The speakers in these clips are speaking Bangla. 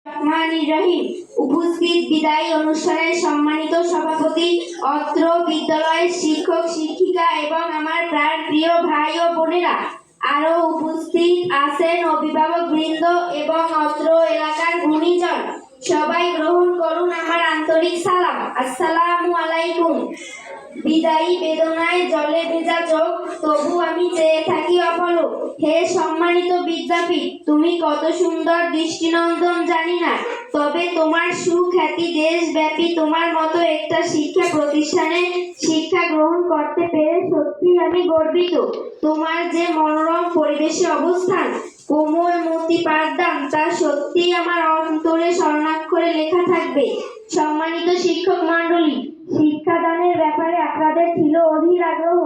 রহমানির রহিম। উপস্থিত বিদায়ী অনুষ্ঠানের সম্মানিত সভাপতি, অত্র বিদ্যালয়ের শিক্ষক শিক্ষিকা এবং আমার প্রিয় ভাই ও বোনেরা, আরো উপস্থিত আছেন অভিভাবক বৃন্দ এবং অত্র এলাকার গুণীজন, সবাই গ্রহণ করুন আমার আন্তরিক সালাম। আসসালামু আলাইকুম। বিদায়ী বেদনায় জলে ভেজা চোখ, তবু আমি চেয়ে থাকি অপলক। হে সম্মানিত বিদ্যাপীঠ, তুমি কত সুন্দর দৃষ্টিনন্দন জানি না, তবে তোমার সুখ্যাতি দেশব্যাপী। তোমার মতো একটা শিক্ষা প্রতিষ্ঠানে শিক্ষা গ্রহণ করতে পেরে সত্যি আমি গর্বিত। তোমার যে মনোরম পরিবেশে অবস্থান, কোমলমতি পাঠদান, তা সত্যি আমার অন্তরে স্বর্ণাক্ষরে লেখা থাকবে। সম্মানিত শিক্ষক মণ্ডলী, শিক্ষাদানের ব্যাপারে আপনাদের ছিল অধীর আগ্রহ,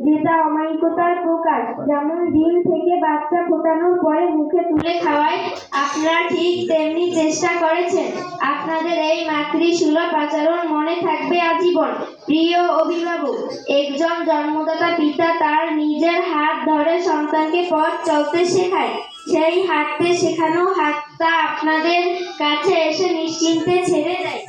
যেটা অমায়িকতার প্রকাশ। যেমন ডিম থেকে বাচ্চা ফোটানোর পরে মুখে তুলে খাওয়ায়, আপনারা ঠিক তেমনি চেষ্টা করেছেন। আপনাদের এই মাতৃসুলভ আচরণ মনে থাকবে আজীবন। প্রিয় অভিভাবক, একজন জন্মদাতা পিতা তার নিজের হাত ধরে সন্তানকে পথ চলতে শেখায়। সেই হাঁটতে শেখানো হাতটা আপনাদের কাছে এসে নিশ্চিন্তে ছেড়ে দেয়।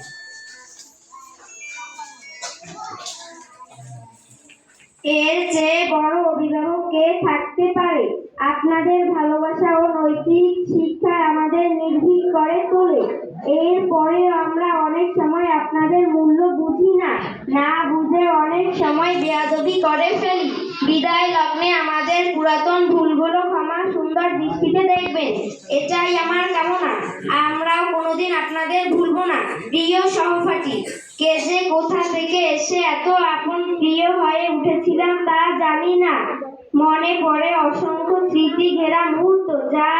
এর চেয়ে বড় অভিভাবক কে থাকতে পারে? আপনাদের ভালোবাসা ও নৈতিক শিক্ষায় আমাদের নির্ভীক করে তোলে। এর পরেও আমরা অনেক সময় আপনাদের মূল্য বুঝি না, না বুঝে অনেক সময় বেয়াদবি করে ফেলি। বিদায় লগ্নে আমাদের পুরাতন ভুলগুলো ক্ষমা সুন্দর দৃষ্টিতে দেখবেন, এটাই আমার কামনা। আমরাও কোনোদিন আপনাদের ভুলব না। প্রিয় সহপাঠী, কে যে কোথা থেকে এসে এত আপন প্রিয় হয়ে উঠেছিলাম তা জানি না। মনে পড়ে অসংখ্য স্মৃতি ঘেরা মুহূর্ত, যা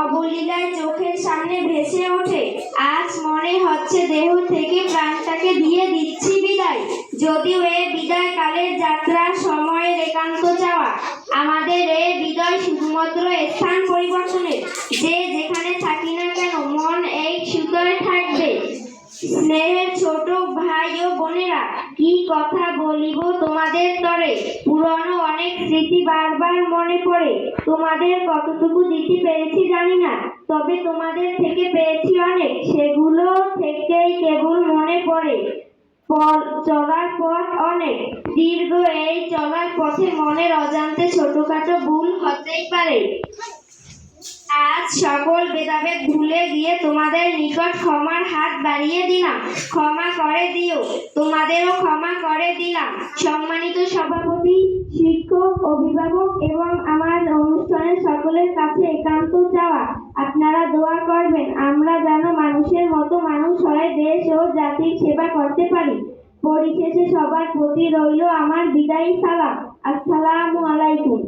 অবলীলায় চোখের সামনে ভেসে ওঠে। আজ মনে হচ্ছে দেহ থেকে প্রাণটাকে দিয়ে দিচ্ছি বিদায়। যদিও এ বিদায় কালের যাত্রা, সময়ের একান্ত চাওয়া। আমাদের এ বিদায় শুধুমাত্র স্থান পরিবর্তনের। যে যেখানে থাকি না কেন, মন এই সুতোয় থাকবে। স্নেহের ছোট ভাই ও বোনেরা, কি কথা বলিব তোমাদের তরে। পুরনো অনেক স্মৃতি বারবার মনে পড়ে। তোমাদের কতটুকু দিতে পেরেছি জানি না, তবে তোমাদের থেকে পেয়েছি অনেক। সেগুলো থেকেই কেবল মনে পড়ে চলার পথ অনেক দীর্ঘ। এই চলার পথে মনের অজান্তে ছোটখাটো ভুল হতেই পারে। আজ সকল ভেদাভেদ ভুলে গিয়ে তোমাদের নিকট ক্ষমার হাত বাড়িয়ে দিলাম। ক্ষমা করে দিও, তোমাদেরও ক্ষমা করে দিলাম। সম্মানিত সভাপতি, শিক্ষক, অভিভাবক এবং আমার অনুষ্ঠানের সকলের কাছে একান্ত চাওয়া, আপনারা দোয়া করবেন আমরা যেন মানুষের মতো মানুষ হয়ে দেশ ও জাতির সেবা করতে পারি। পরিশেষে সবার প্রতি রইল আমার বিদায়ী সালাম। আসসালামু আলাইকুম।